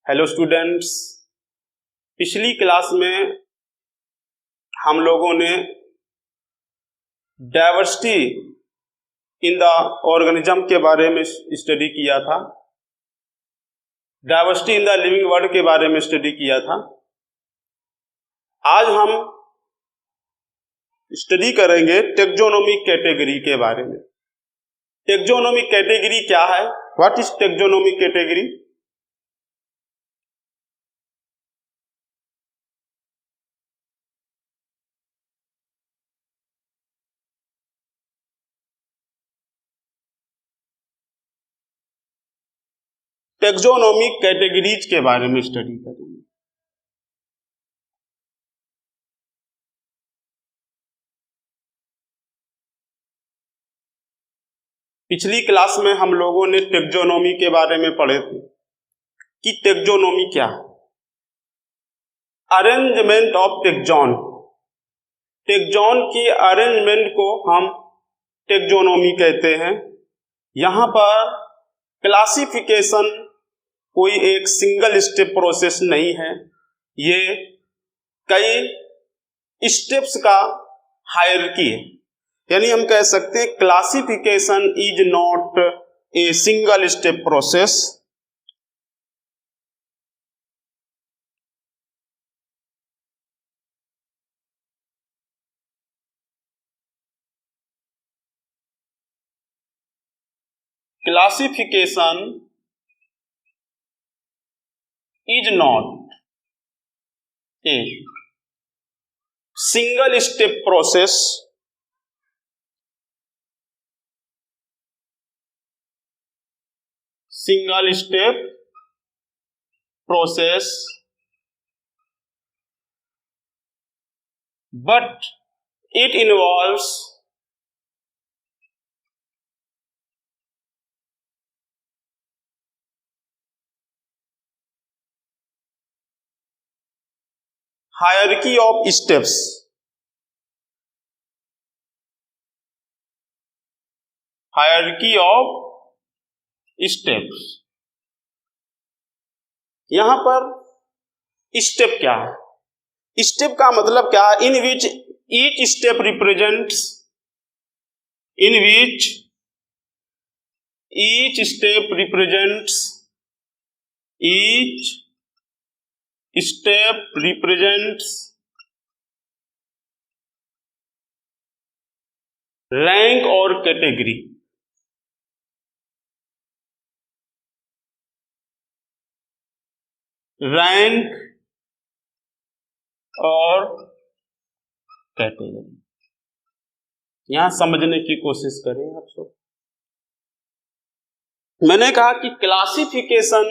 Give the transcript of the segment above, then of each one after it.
Hello students, पिछली class में हम लोगों ने डाइवर्सिटी इन द ऑर्गेनिज्म के बारे में स्टडी किया था। Diversity in the living world के बारे में स्टडी किया था। आज हम स्टडी करेंगे टेक्सोनोमिक कैटेगरी के बारे में। टेक्सोनोमिक कैटेगरी क्या है? What is taxonomic category? Taxonomic categories के बारे में स्टडी करेंगे। पिछली क्लास में हम लोगों ने टेक्सोनोमी के बारे में पढ़े थे कि टेक्सोनोमी क्या है। अरेंजमेंट ऑफ टेक्सोन, टेक्सोन की अरेंजमेंट को हम टेक्सोनोमी कहते हैं। यहां पर क्लासिफिकेशन कोई एक सिंगल स्टेप प्रोसेस नहीं है, ये कई स्टेप्स का हायरार्की है। यानी हम कह सकते हैं classification is not a single step process, classification is not a single step process, single step process, but it involves hierarchy of steps, hierarchy of steps. यहां पर स्टेप क्या है? स्टेप का मतलब क्या है? In which each step represents, in which each step represents, each step represents rank और category. Rank और कैटेगरी, यहां समझने की कोशिश करें आप सब। मैंने कहा कि क्लासिफिकेशन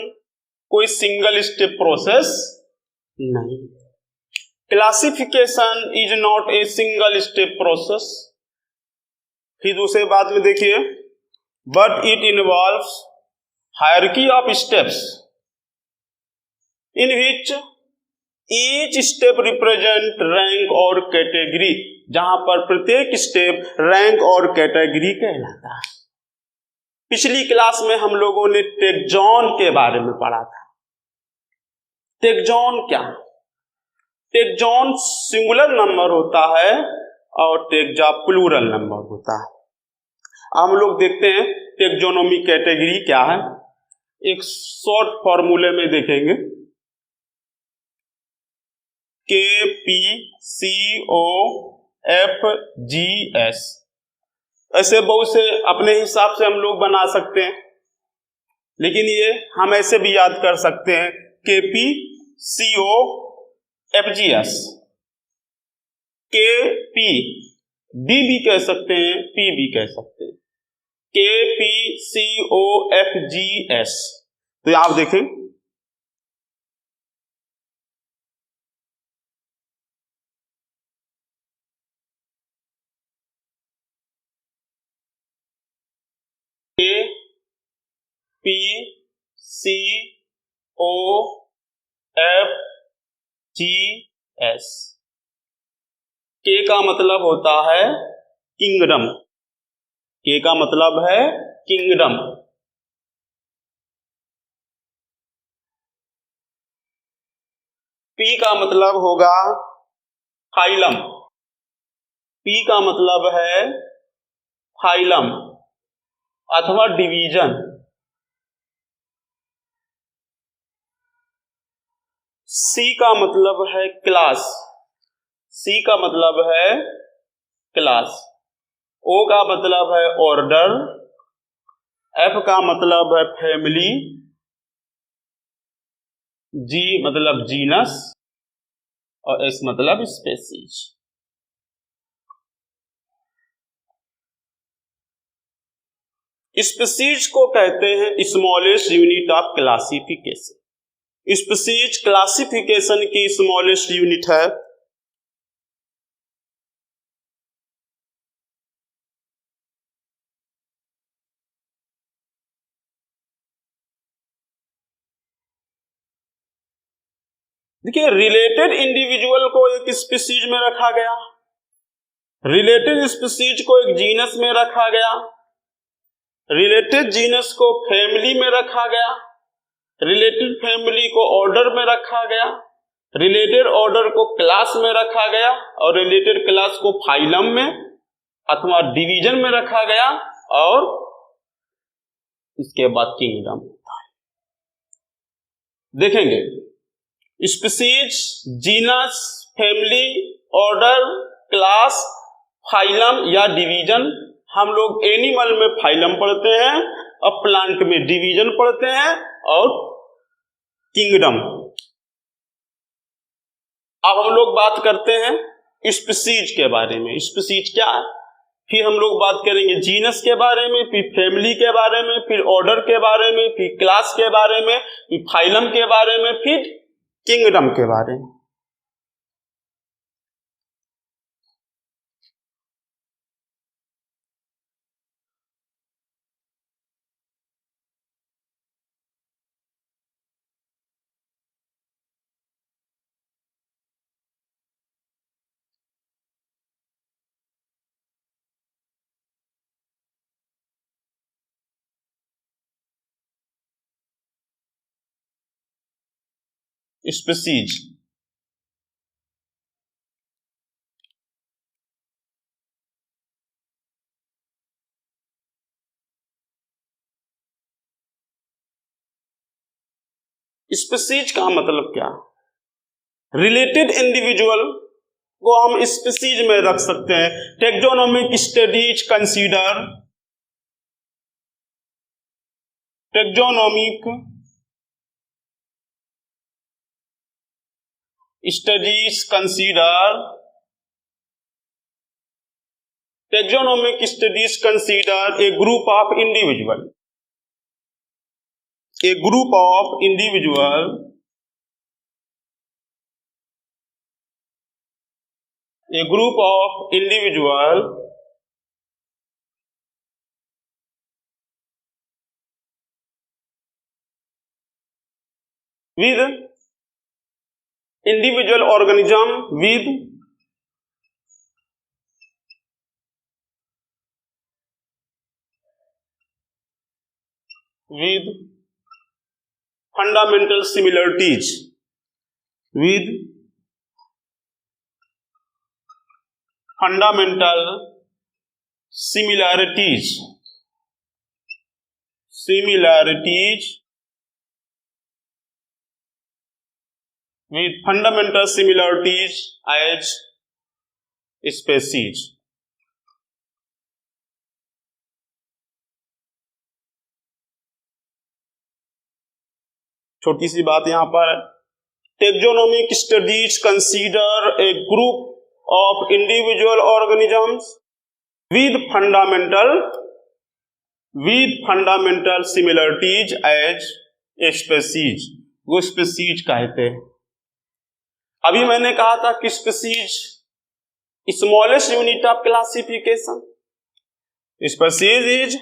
कोई सिंगल स्टेप प्रोसेस नहीं। Classification is not a single step process. फिर दूसरे बात में देखिए, but it involves hierarchy of steps in which each step represent rank और कैटेगरी, जहां पर प्रत्येक स्टेप रैंक और कैटेगरी कहलाता है। पिछली क्लास में हम लोगों ने टेक्सोन के बारे में पढ़ा था। टेक्सोन क्या? टेक्सोन सिंगुलर नंबर होता है और टेक्सा प्लूरल नंबर होता है। हम लोग देखते हैं टेक्सोनोमी कैटेगरी क्या है। एक शॉर्ट फॉर्मूले में देखेंगे, KPCOFGS। ऐसे बहुत से अपने हिसाब से हम लोग बना सकते हैं, लेकिन ये हम ऐसे भी याद कर सकते हैं KPCOFGS। KP D भी कह सकते हैं, P भी कह सकते हैं। KPCOFGS। तो आप देखें, KPCOFGS। के का मतलब होता है किंगडम। के का मतलब है किंगडम। पी का मतलब होगा फाइलम, पी का मतलब है फाइलम अथवा डिवीजन। सी का मतलब है क्लास, सी का मतलब है क्लास। ओ का मतलब है ऑर्डर, एफ का मतलब है फैमिली, जी मतलब जीनस और एस मतलब स्पेसीज। स्पेसीज को कहते हैं smallest unit of classification. Species classification की स्मॉलेस्ट यूनिट है। देखिए, रिलेटेड इंडिविजुअल को एक स्पीसीज में रखा गया, रिलेटेड स्पीसीज को एक जीनस में रखा गया, रिलेटेड जीनस को फैमिली में रखा गया, रिलेटेड फैमिली को ऑर्डर में रखा गया, रिलेटेड ऑर्डर को क्लास में रखा गया और रिलेटेड क्लास को फाइलम में अथवा डिवीजन में रखा गया और इसके बाद किंगडम होता है। देखेंगे species, genus, family, order, class, phylum या डिवीजन। हम लोग एनिमल में फाइलम पढ़ते हैं और प्लांट में डिवीजन पढ़ते हैं और किंगडम। अब हम लोग बात करते हैं स्पीसीज के बारे में। स्पीसीज क्या है, फिर हम लोग बात करेंगे जीनस के बारे में, फिर फैमिली के बारे में, फिर ऑर्डर के बारे में, फिर क्लास के बारे में, फिर फाइलम के बारे में, फिर किंगडम के बारे में। स्पीसीज स्पीसीज का मतलब क्या, रिलेटेड इंडिविजुअल को हम स्पीसीज में रख सकते हैं। Taxonomic studies consider, taxonomic studies consider, taxonomic studies consider a group of individual, a group of individual a group of individual with individual organism with fundamental similarities, with fundamental similarities, with fundamental similarities as species। छोटी सी बात यहां पर, taxonomic studies consider a group of individual organisms with fundamental similarities as species, वो species कहते हैं। अभी मैंने कहा था कि species smallest unit of classification, species is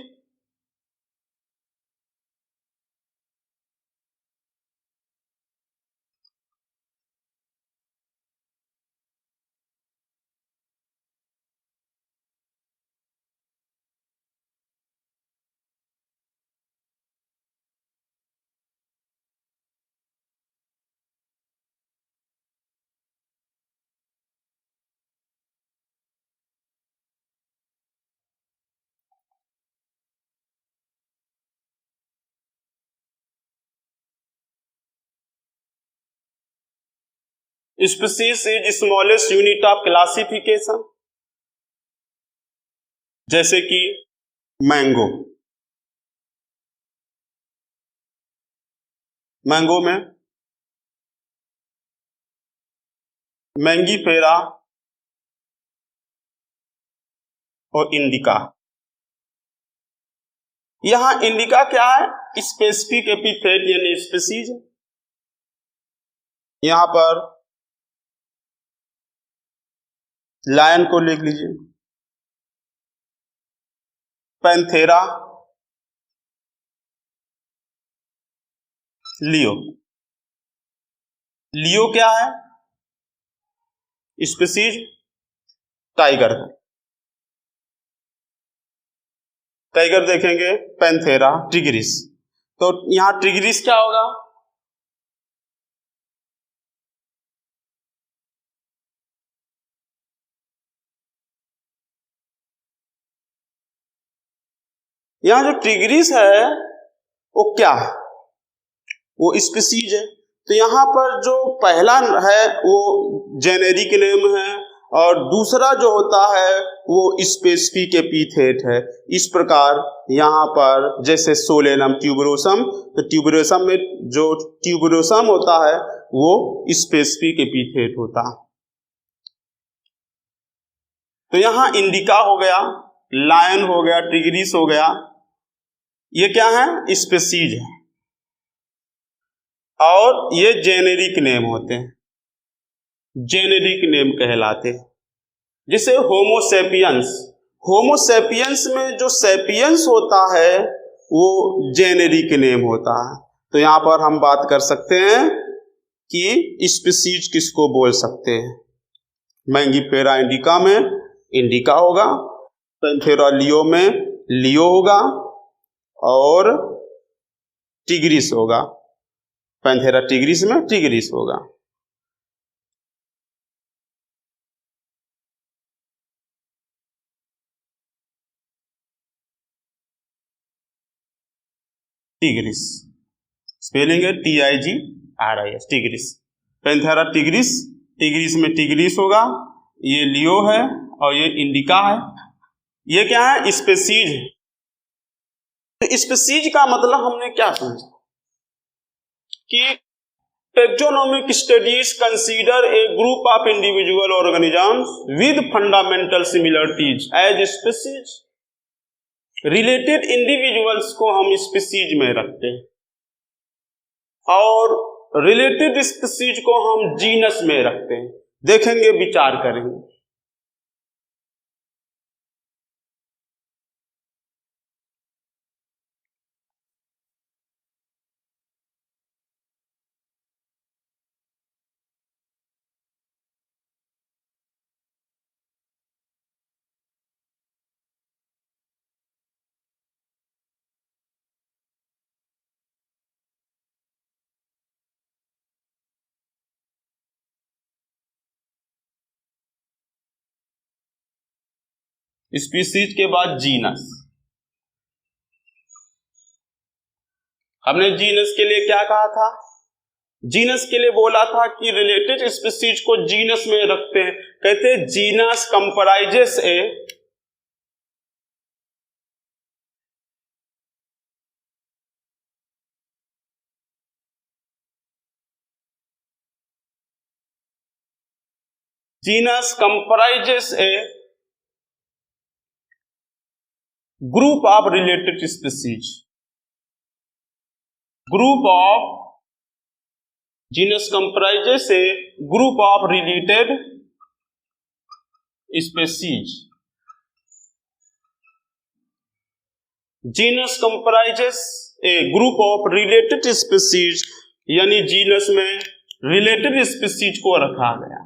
species is smallest unit of classification, जैसे कि मैंगो। मैंगो में मैंगीफेरा और इंडिका। यहां इंडिका क्या है? स्पेसिफिक एपिथेट यानी स्पीसीज। यहां पर लायन को लिख लीजिए, पैंथेरा, लियो। लियो क्या है? स्पीसीज टाइगर है। टाइगर देखेंगे पैंथेरा, टिग्रिस। तो यहां टिग्रिस क्या होगा? यहां जो टिग्रिस है वो क्या है? वो स्पीसीज है। तो यहां पर जो पहला है वो जेनेरिक नेम है और दूसरा जो होता है वो स्पेसिफिक एपिथेट है। इस प्रकार यहां पर जैसे सोलेनम ट्यूबरोसम, तो ट्यूबरोसम में जो ट्यूबरोसम होता है वो स्पेसिफिक एपिथेट होता है। तो यहां इंडिका हो गया, लायन हो गया, टिग्रिस हो गया, ये क्या है? स्पीसीज है और ये जेनेरिक नेम होते हैं, जेनेरिक नेम कहलाते हैं। जैसे होमोसेपियंस, होमोसेपियंस में जो सेपियंस होता है वो जेनेरिक नेम होता है। तो यहां पर हम बात कर सकते हैं कि स्पीसीज किसको बोल सकते हैं। मैंगीफेरा इंडिका में इंडिका होगा, पैंथेरा लियो में लियो होगा और टिग्रिस होगा, पैंथेरा टिग्रिस में टिग्रिस होगा। टिग्रिस स्पेलिंग है TIGRIS, tigris. Panthera tigris, tigris में टिग्रिस होगा, ये लियो है और ये इंडिका है। ये क्या है? स्पीसीज है। तो स्पीसीज का मतलब हमने क्या समझा कि taxonomic studies consider a group of individual organisms with fundamental similarities as species. Related individuals को हम स्पीसीज में रखते हैं और रिलेटेड स्पीसीज को हम जीनस में रखते हैं। देखेंगे, विचार करेंगे। स्पीसीज के बाद जीनस। हमने जीनस के लिए क्या कहा था? जीनस के लिए बोला था कि रिलेटेड स्पीसीज को जीनस में रखते हैं। कहते हैं genus comprises A genus comprises A group of related species. Group of genus comprises A group of related species. Genus comprises A group of related species, यानी जीनस में रिलेटेड स्पीसीज को रखा गया।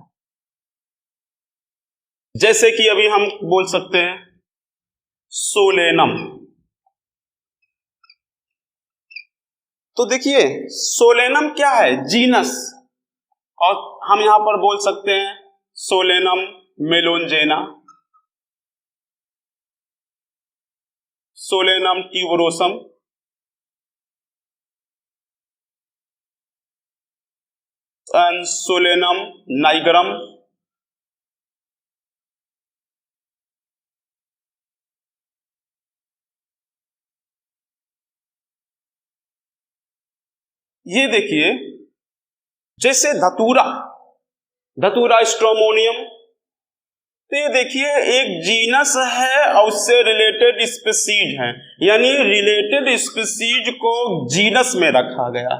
जैसे कि अभी हम बोल सकते हैं सोलेनम। तो देखिए सोलेनम क्या है? जीनस। और हम यहां पर बोल सकते हैं Solanum melongena, Solanum tuberosum, and Solanum nigrum. ये देखिए जैसे धतूरा, धतूरा स्ट्रोमोनियम, तो ये देखिए एक जीनस है और उससे रिलेटेड स्पीसीज है, यानी रिलेटेड स्पीसीज को जीनस में रखा गया।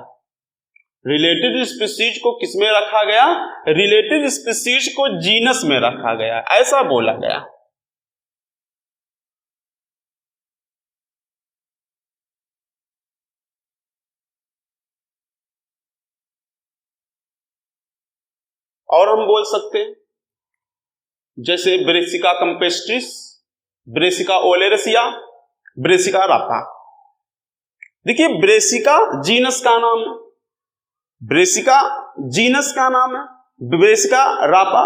रिलेटेड स्पीसीज को किसमें रखा गया? रिलेटेड स्पीसीज को जीनस में रखा गया, ऐसा बोला गया। और हम बोल सकते हैं जैसे Brassica campestris, Brassica oleracea, Brassica रापा। देखिए ब्रेसिका जीनस का नाम है, ब्रेसिका जीनस का नाम है, ब्रेसिका रापा,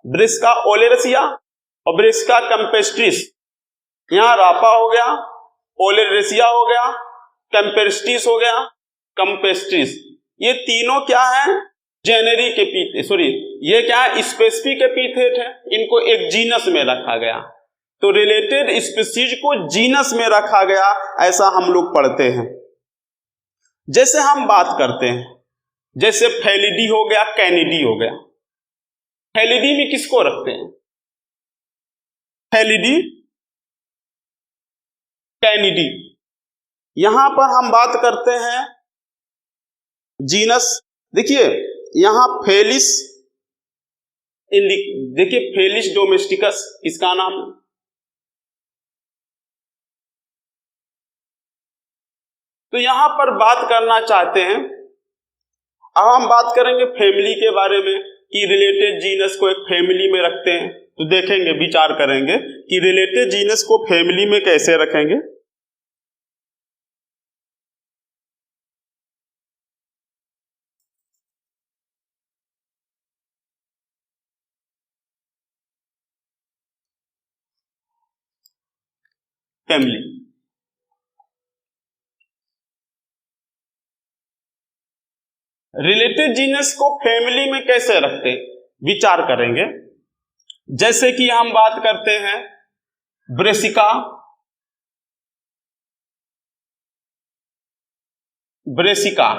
ब्रेसिका ओलेरेसिया और ब्रेसिका कंपेस्ट्रिस। यहां रापा हो गया, ओलेरेसिया हो गया, कंपेस्ट्रिस हो गया, कंपेस्ट्रिस। ये तीनों क्या है? जेनेरिक एपिथेट, सॉरी ये क्या है? स्पेसिफिक एपिथेट है, इनको एक जीनस में रखा गया। तो रिलेटेड स्पीसीज को जीनस में रखा गया, ऐसा हम लोग पढ़ते हैं। जैसे हम बात करते हैं, जैसे फेलिडी हो गया, कैनिडी हो गया। फेलिडी में किसको रखते हैं? Felidae, Canidae. यहां पर हम बात करते हैं जीनस। देखिए यहां फेलिस, देखिए फेलिस डोमेस्टिकस इसका नाम है। तो यहां पर बात करना चाहते हैं, अब हम बात करेंगे फैमिली के बारे में कि रिलेटेड जीनस को एक फैमिली में रखते हैं। तो देखेंगे, विचार करेंगे कि रिलेटेड जीनस को फैमिली में कैसे रखेंगे। फैमिली, रिलेटेड जीनस को फैमिली में कैसे रखते, विचार करेंगे। जैसे कि हम बात करते हैं ब्रेसिका, ब्रेसिका,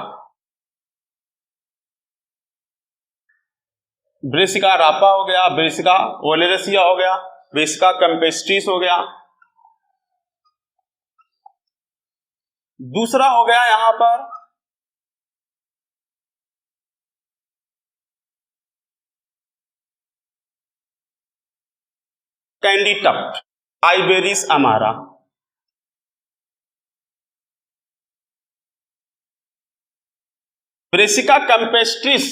ब्रेसिका रापा हो गया, ब्रेसिका ओलेरेसिया हो गया, ब्रेसिका कंपेस्ट्रिस हो गया। दूसरा हो गया यहां पर कैंडीटप्ट, आइबेरिस अमारा। ब्रेसिका कंपेस्ट्रिस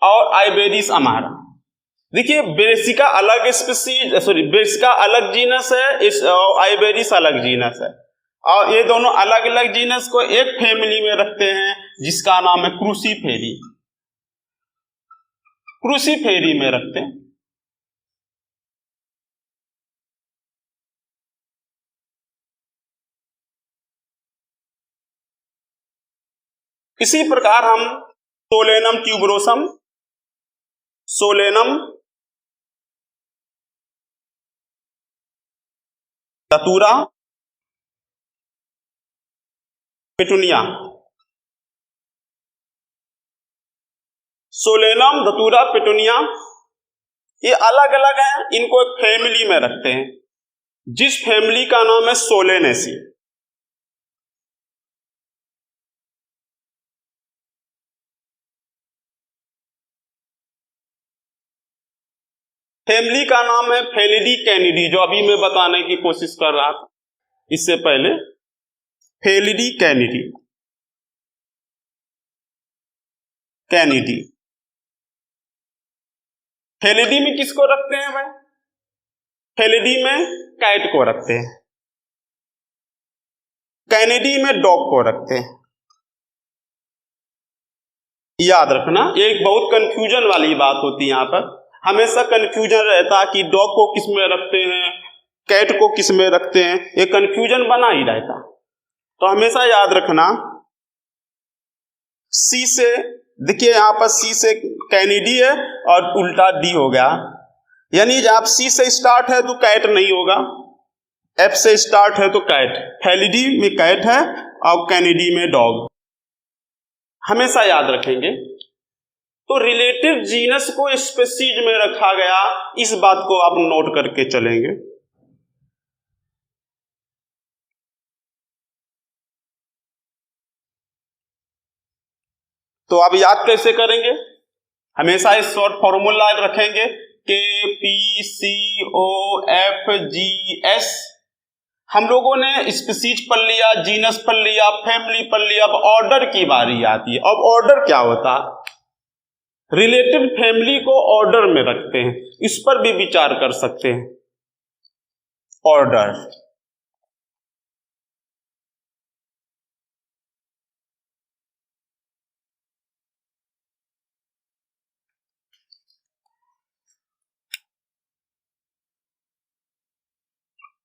और आइबेरिस अमारा। देखिए ब्रेसिका अलग स्पीसीज, सॉरी ब्रेसिका अलग जीनस है, इस आइबेरिस अलग जीनस है, और ये दोनों अलग अलग जीनस को एक फैमिली में रखते हैं जिसका नाम है क्रूसीफेरी। क्रूसीफेरी में रखते हैं। इसी प्रकार हम सोलेनम ट्यूबरोसम, सोलेनम धतूरा, पेटूनिया, सोलेनम धतूरा पेटूनिया ये अलग अलग हैं, इनको एक फैमिली में रखते हैं जिस फैमिली का नाम है सोलेनेसी। फैमिली का नाम है फेलिडी कैनिडी, जो अभी मैं बताने की कोशिश कर रहा था इससे पहले। Felidae Canidae, Canidae. फेलिडी में किसको रखते हैं भाई? फेलिडी में कैट को रखते हैं, कैनिडी में डॉग को रखते हैं। याद रखना, ये एक बहुत कंफ्यूजन वाली बात होती है। यहां पर हमेशा कंफ्यूजन रहता कि डॉग को किस में रखते हैं, कैट को किस में रखते हैं, ये कंफ्यूजन बना ही रहता। तो हमेशा याद रखना, सी से देखिए यहाँ पर सी से कैनिडी है और उल्टा डी हो गया, यानी जब सी से स्टार्ट है तो कैट नहीं होगा, एफ से स्टार्ट है तो कैट, फेलिडी में कैट है और कैनिडी में डॉग, हमेशा याद रखेंगे। तो रिलेटिव जीनस को स्पीशीज में रखा गया, इस बात को आप नोट करके चलेंगे। तो आप याद कैसे करेंगे? हमेशा इस शॉर्ट फॉर्मूला रखेंगे, K P C O F G S. हम लोगों ने स्पीशीज पढ़ लिया, जीनस पढ़ लिया, फैमिली पढ़ लिया, अब ऑर्डर की बारी आती है। अब ऑर्डर क्या होता है? रिलेटिव फैमिली को ऑर्डर में रखते हैं, इस पर भी विचार कर सकते हैं। ऑर्डर,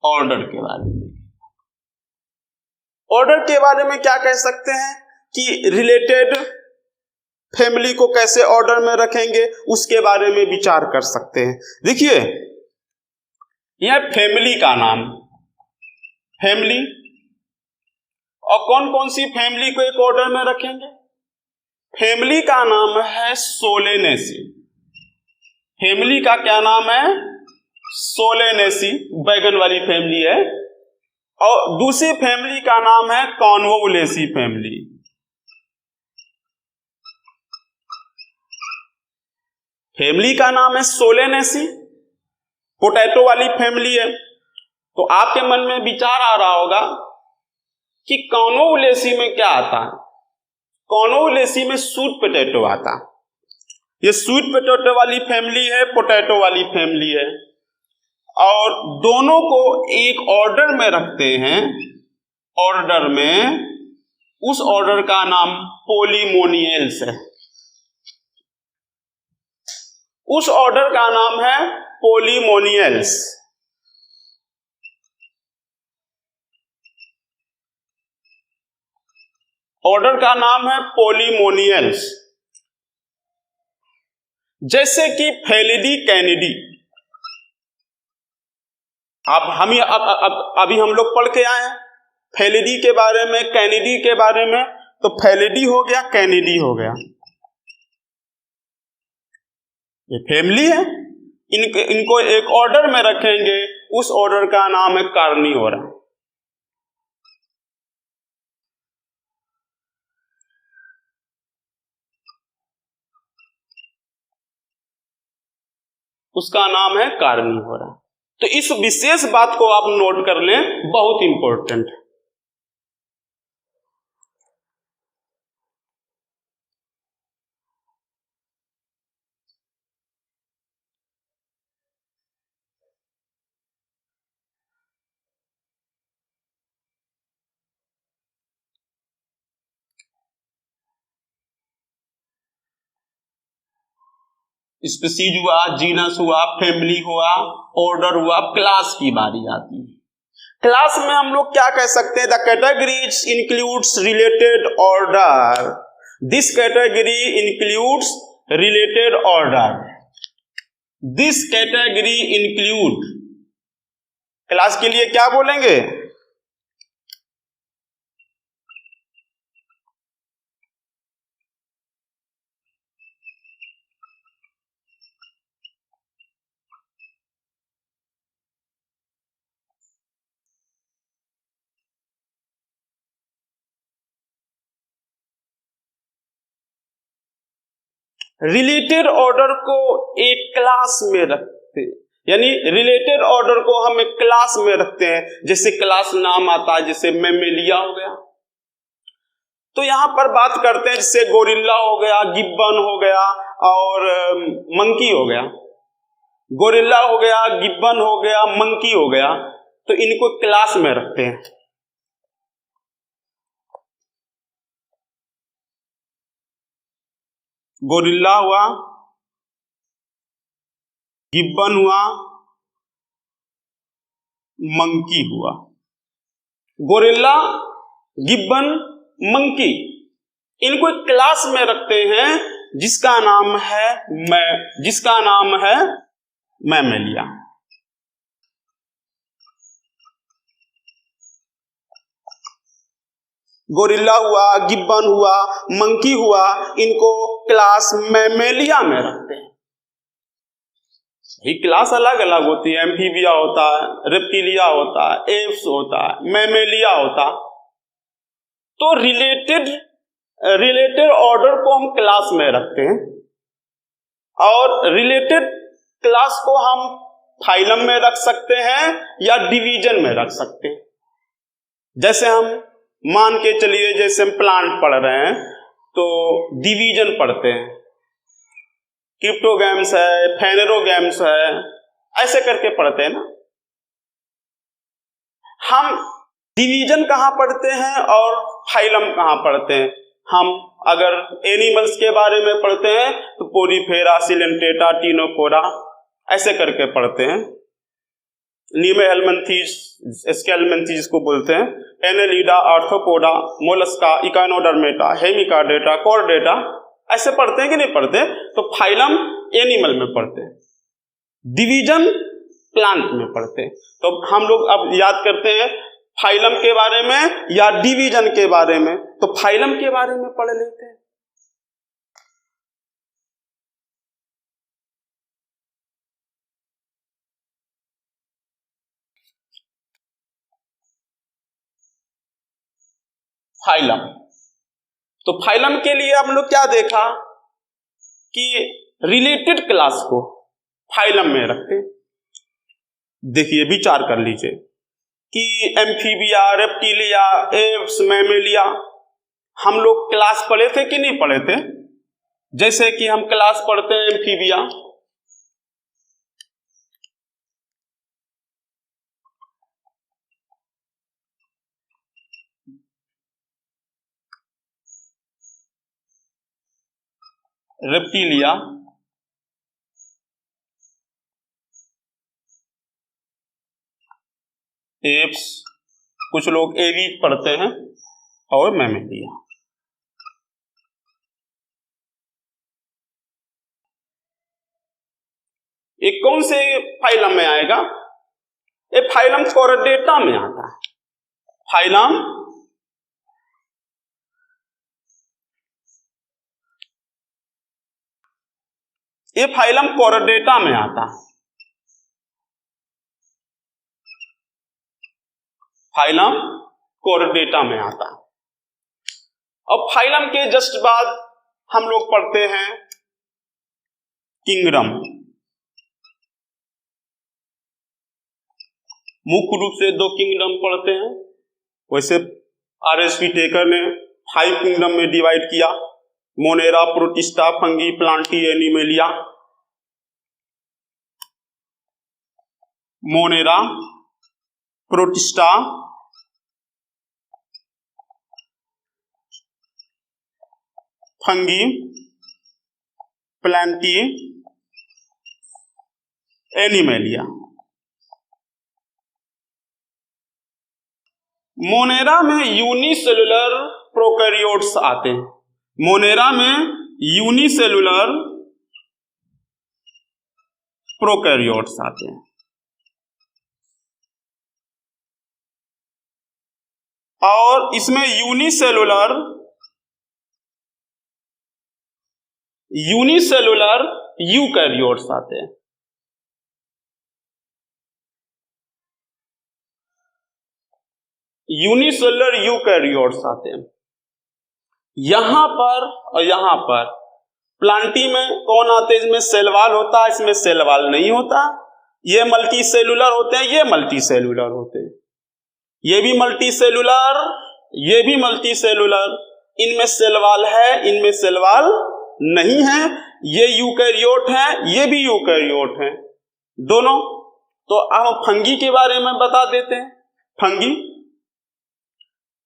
ऑर्डर के बारे में, ऑर्डर के बारे में क्या कह सकते हैं कि रिलेटेड फैमिली को कैसे ऑर्डर में रखेंगे, उसके बारे में विचार कर सकते हैं। देखिए यह फैमिली का नाम, फैमिली, और कौन कौन सी फैमिली को एक ऑर्डर में रखेंगे? फैमिली का नाम है सोलेनेसी। फैमिली का क्या नाम है? सोलेनेसी, बैगन वाली फैमिली है। और दूसरी फैमिली का नाम है कॉन्वोलेसी फैमिली। फैमिली का नाम है सोलेनेसी, पोटैटो वाली फैमिली है। तो आपके मन में विचार आ रहा होगा कि कॉन्वोलेसी में क्या आता है? कॉन्वोलेसी में स्वीट पोटैटो आता। ये स्वीट पोटैटो वाली फैमिली है, पोटैटो वाली फैमिली है, और दोनों को एक ऑर्डर में रखते हैं। ऑर्डर में, उस ऑर्डर का नाम पोलीमोनियल्स है। उस ऑर्डर का नाम है पोलीमोनियल्स। ऑर्डर का नाम है पोलीमोनियल्स। जैसे कि फेलिडी कैनिडी, अभी हम लोग पढ़ के आए हैं फेलिडी के बारे में, कैनिडी के बारे में। तो फेलिडी हो गया, कैनिडी हो गया, ये फैमिली है। इनको एक ऑर्डर में रखेंगे, उस ऑर्डर का नाम है कार्निवोरा। उसका नाम है कार्निवोरा। तो इस विशेष बात को आप नोट कर लें, बहुत इंपॉर्टेंट है। स्पीशीज हुआ, जीनस हुआ, फैमिली हुआ, ऑर्डर हुआ, क्लास की बारी आती है। क्लास में हम लोग क्या कह सकते हैं? The categories includes related order. This category includes related order. This category include, class के लिए क्या बोलेंगे? रिलेटेड ऑर्डर को एक क्लास में रखते हैं, यानी रिलेटेड ऑर्डर को हम एक क्लास में रखते हैं। जैसे क्लास नाम आता है, जैसे मैमेलिया हो गया। तो यहां पर बात करते हैं, जैसे गोरिल्ला हो गया, गिब्बन हो गया और मंकी हो गया। गोरिल्ला हो गया, गिब्बन हो गया, मंकी हो गया, तो इनको क्लास में रखते हैं। गोरिल्ला हुआ, गिब्बन हुआ, मंकी हुआ। गोरिल्ला, गिब्बन, मंकी, इनको एक क्लास में रखते हैं जिसका नाम है मैमेलिया। गोरिल्ला हुआ, गिब्बन हुआ, मंकी हुआ, इनको क्लास मैमेलिया में रखते हैं। ये क्लास अलग अलग होती है, एम्फीबिया होता है, रेप्टिलिया होता है, एप्स होता है, मैमेलिया होता। तो रिलेटेड ऑर्डर को हम क्लास में रखते हैं और रिलेटेड क्लास को हम फाइलम में रख सकते हैं या डिवीजन में रख सकते हैं। जैसे हम मान के चलिए, जैसे हम प्लांट पढ़ रहे हैं तो डिवीजन पढ़ते हैं, क्रिप्टोगैम्स है, फेनेरोगैम्स है, ऐसे करके पढ़ते हैं ना। हम डिवीजन कहाँ पढ़ते हैं और फाइलम कहाँ पढ़ते हैं? हम अगर एनिमल्स के बारे में पढ़ते हैं तो पोरीफेरा, सिलेंटेटा, टीनोफोरा ऐसे करके पढ़ते हैं। नीमेहेलमिंथीज, स्केलमिंथीज जिसको बोलते हैं, Annelida, arthropoda, Mollusca, Echinodermata, Hemichordata, Chordata ऐसे पढ़ते हैं कि नहीं पढ़ते? तो फाइलम एनिमल में पढ़ते हैं, डिवीजन प्लांट में पढ़ते हैं। तो हम लोग अब याद करते हैं फाइलम के बारे में या डिवीजन के बारे में, तो फाइलम के बारे में पढ़ लेते हैं। फाइलम, तो फाइलम के लिए हम लोग क्या देखा कि रिलेटेड क्लास को फाइलम में रखते। देखिए, विचार कर लीजिए कि एम्फीबिया, रेप्टिलिया, एप्स, मैमेलिया हम लोग क्लास पढ़े थे कि नहीं पढ़े थे? जैसे कि हम क्लास पढ़ते हैं एम्फीबिया, रेप्टिलिया, एप्स, कुछ लोग एवी पढ़ते हैं, और मैमेलिया। ये कौन से फाइलम में आएगा? ये फाइलम कॉर्डेटा में आता है। फाइलम ये फाइलम कॉर्डेटा में आता है। फाइलम कॉर्डेटा में आता है। अब फाइलम के जस्ट बाद हम लोग पढ़ते हैं किंगडम। मुख्य रूप से 2 किंगडम पढ़ते हैं। वैसे आर.एस.पी. टेकर ने 5 किंगडम में डिवाइड किया, Monera, protista, fungi, Plantae, animalia. Monera, protista, fungi, Plantae, animalia. Monera में यूनिसेलुलर प्रोकैरियोट्स आते हैं। मोनेरा में यूनिसेलुलर प्रोकैरियोट्स आते हैं और इसमें यूनिसेलुलर यूकैरियोट्स आते हैं। यूनिसेलुलर यूकैरियोट्स आते हैं। यहां पर और यहां पर प्लांटी में कौन आते हैं? इसमें सेलवाल होता है, इसमें सेलवाल नहीं होता। ये मल्टी सेलुलर होते हैं, ये मल्टी सेलुलर होते हैं। ये भी मल्टी सेलुलर, ये भी मल्टी सेलुलर। इनमें सेलवाल है, इनमें सेलवाल नहीं है। ये यूकैरियोट है, ये भी यूकैरियोट है, दोनों। तो अब हम फंगी के बारे में बता देते हैं।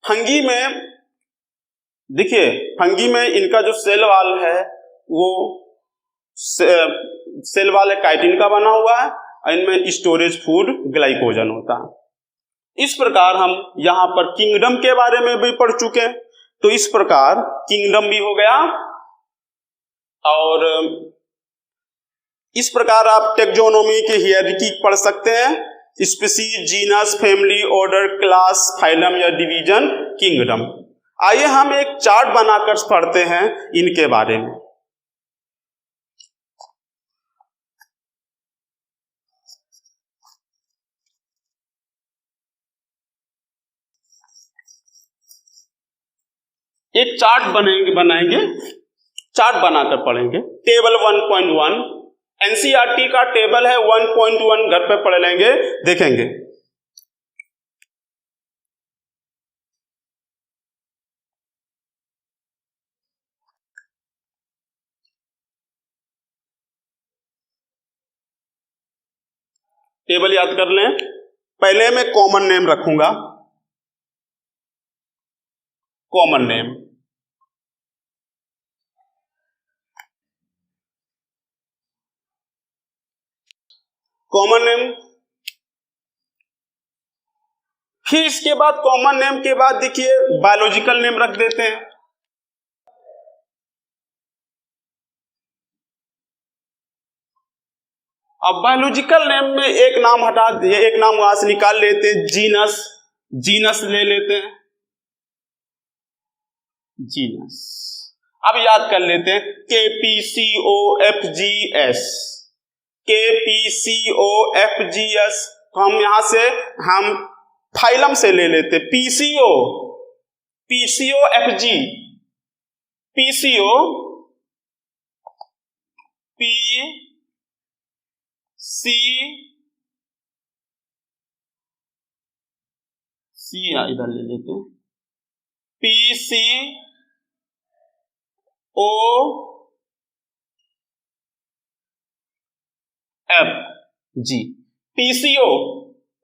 फंगी में देखिए, फंगी में इनका जो सेल वाल है वो सेल वाल काइटिन का बना हुआ है और इनमें स्टोरेज फूड ग्लाइकोजन होता है। इस प्रकार हम यहाँ पर किंगडम के बारे में भी पढ़ चुके हैं। तो इस प्रकार किंगडम भी हो गया, और इस प्रकार आप टेक्सोनोमी की हायरार्की पढ़ सकते हैं, species, genus, family, order, class, phylum या डिवीजन, किंगडम। आइए हम एक चार्ट बनाकर पढ़ते हैं इनके बारे में। एक चार्ट बनाएंगे, चार्ट बनाकर पढ़ेंगे। टेबल 1.1 एनसीईआरटी का टेबल है 1.1, घर पे पढ़ लेंगे, देखेंगे। टेबल याद कर लें। पहले मैं कॉमन नेम रखूंगा, कॉमन नेम, कॉमन नेम। फिर इसके बाद कॉमन नेम के बाद देखिए बायोलॉजिकल नेम रख देते हैं। अब बायोलॉजिकल नेम में एक नाम हटा दिए, एक नाम वहां से निकाल लेते हैं, जीनस, जीनस ले लेते हैं, जीनस। अब याद कर लेते हैं KPCOFGS, KPCOFGS। तो हम यहां से हम फाइलम से ले लेते PCO, PCOFG, PCO, C इधर ले लेते हैं, PCOFG, PCO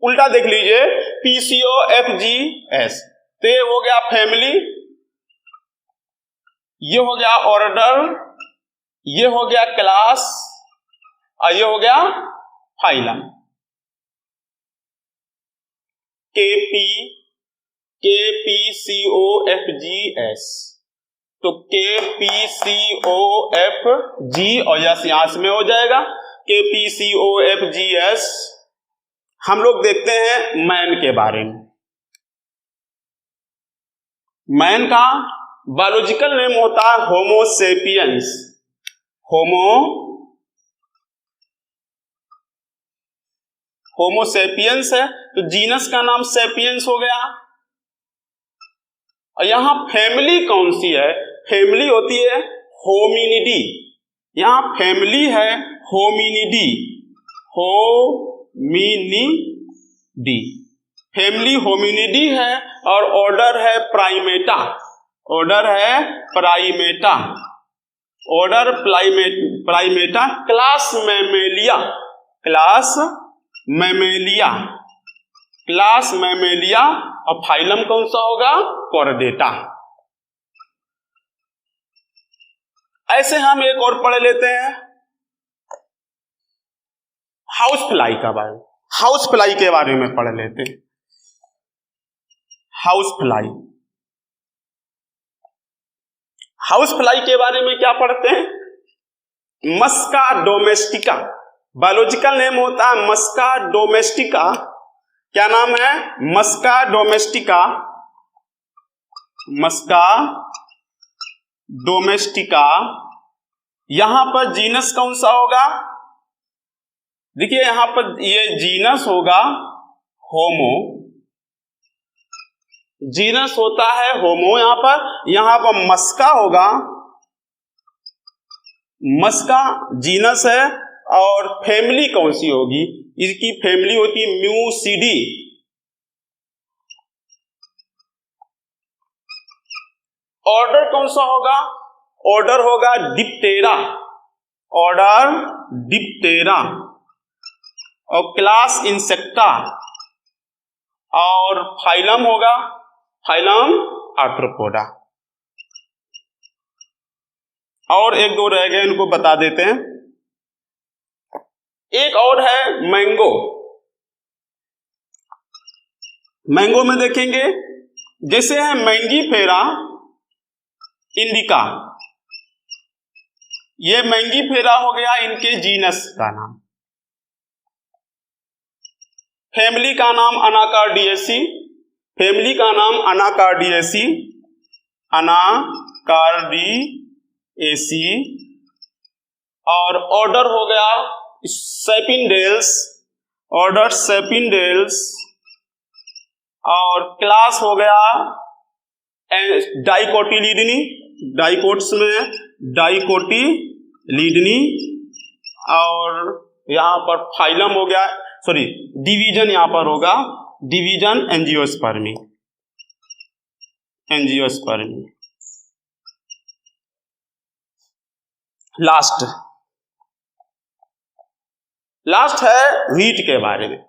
उल्टा देख लीजिए, PCOFGS। तो ये हो गया फैमिली, ये हो गया ऑर्डर, ये हो गया क्लास, और ये हो गया फाइलम। KPCOFGS। तो KPCOFG और यस यहां में हो जाएगा, KPCOFGS। हम लोग देखते हैं मैन के बारे में। मैन का बायोलॉजिकल नेम होता है होमोसेपियंस, होमोसेपियंस है, तो जीनस का नाम सेपियंस हो गया। और यहां फैमिली कौन सी है? फैमिली होती है होमिनिडी, यहां फैमिली है होमिनिडी, होमिनिडी, फैमिली होमिनिडी है। और ऑर्डर है प्राइमेटा, ऑर्डर है Primata, order Primata, class Mammalia, class Mammalia, class Mammalia. और फाइलम कौन सा होगा? कॉर्डेटा। ऐसे हम एक और पढ़ लेते हैं हाउस फ्लाई का बारे में, हाउस फ्लाई के बारे में पढ़ लेते हैं। हाउस फ्लाई, हाउस फ्लाई के बारे में क्या पढ़ते हैं? मस्का डोमेस्टिका, बायोलॉजिकल नेम होता है मस्का डोमेस्टिका। क्या नाम है? मस्का डोमेस्टिका, मस्का डोमेस्टिका। यहां पर जीनस कौन सा होगा? देखिए यहां पर ये जीनस होगा होमो, जीनस होता है होमो यहां पर मस्का होगा, मस्का जीनस है। और फैमिली कौन सी होगी? इसकी फैमिली होती है म्यूसिडी। ऑर्डर कौन सा होगा? ऑर्डर होगा डिप्टेरा, ऑर्डर डिप्टेरा। और क्लास इंसेक्टा। और फाइलम होगा फाइलम आर्थ्रोपोडा। और एक दो रह गए, इनको बता देते हैं। एक और है मैंगो, मैंगो में देखेंगे जैसे है मैंगी फेरा, इंडिका, ये मैंगीफेरा हो गया इनके जीनस का नाम। फैमिली का नाम अनाकार्डियेसी, फैमिली का नाम अनाकार्डियेसी, अनाकार्डियेसी। और ऑर्डर हो गया सेपिनडेल्स, ऑर्डर सेपिनडेल्स। और क्लास हो गया डाइकोटिलीडनी, डाइकोट्स में डाइकोटिलीडनी। और यहां पर फाइलम हो गया, सॉरी डिवीजन यहां पर होगा डिवीजन एंजियोस्पर्मी, एंजियोस्पर्मी। लास्ट है व्हीट के बारे में।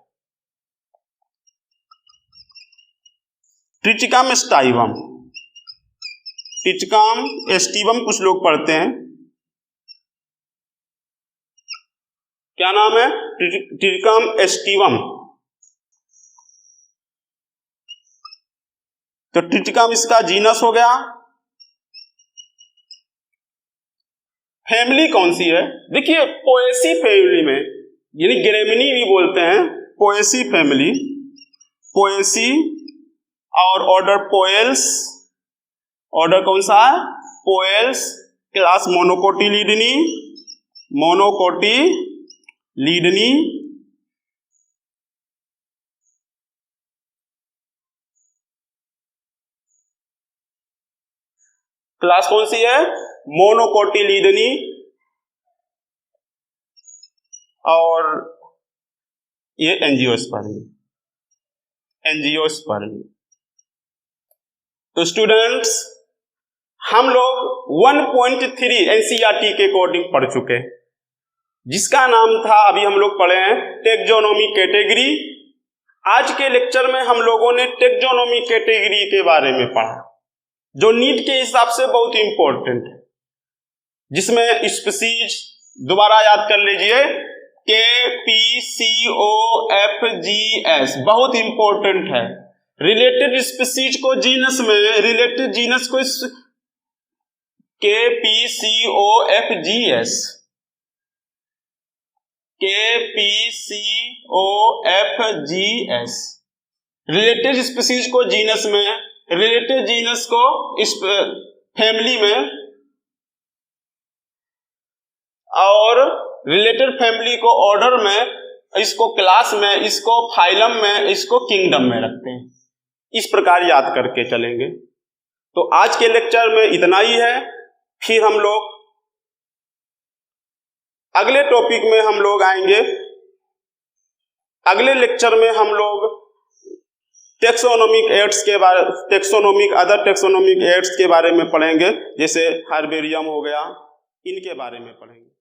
ट्रिचिकम स्टाइवम, ट्रिचिकम एस्टिवम कुछ लोग पढ़ते हैं, क्या नाम है? ट्रिचिकम एस्टिवम। तो ट्रिचिकम इसका जीनस हो गया। फैमिली कौन सी है? देखिए पोएसी फैमिली में, यानी ग्रेमिनी भी बोलते हैं, पोएसी फैमिली, पोएसी। और ऑर्डर पोएल्स, ऑर्डर कौन सा है? पोएल्स। क्लास मोनोकोटिलीडनी, मोनोकोटिलीडनी। क्लास कौन सी है? मोनोकोटिलीडनी। और ये एंजियोस्पर्मी, एंजियोस्पर्मी। तो स्टूडेंट्स हम लोग 1.3 एनसीईआरटी के अकॉर्डिंग पढ़ चुके हैं, जिसका नाम था, अभी हम लोग पढ़े हैं टेक्सोनोमी कैटेगरी। आज के लेक्चर में हम लोगों ने टेक्सोनोमी कैटेगरी के बारे में पढ़ा, जो नीट के हिसाब से बहुत इंपॉर्टेंट है, जिसमें स्पीसीज दोबारा याद कर लीजिए, KPCOFGS बहुत इंपॉर्टेंट है। रिलेटेड स्पीसीज को जीनस में, रिलेटेड जीनस को KPCOFGS, KPCOFGS। रिलेटेड स्पीसीज को जीनस में, रिलेटेड जीनस को इस फैमिली में, और रिलेटेड फैमिली को ऑर्डर में, इसको क्लास में, इसको फाइलम में, इसको किंगडम में रखते हैं। इस प्रकार याद करके चलेंगे। तो आज के लेक्चर में इतना ही है। फिर हम लोग अगले टॉपिक में हम लोग आएंगे। अगले लेक्चर में हम लोग टेक्सोनोमिक एड्स के बारे, टेक्सोनोमिक, अदर टेक्सोनोमिक एड्स के बारे में पढ़ेंगे, जैसे हार्बेरियम हो गया, इनके बारे में पढ़ेंगे।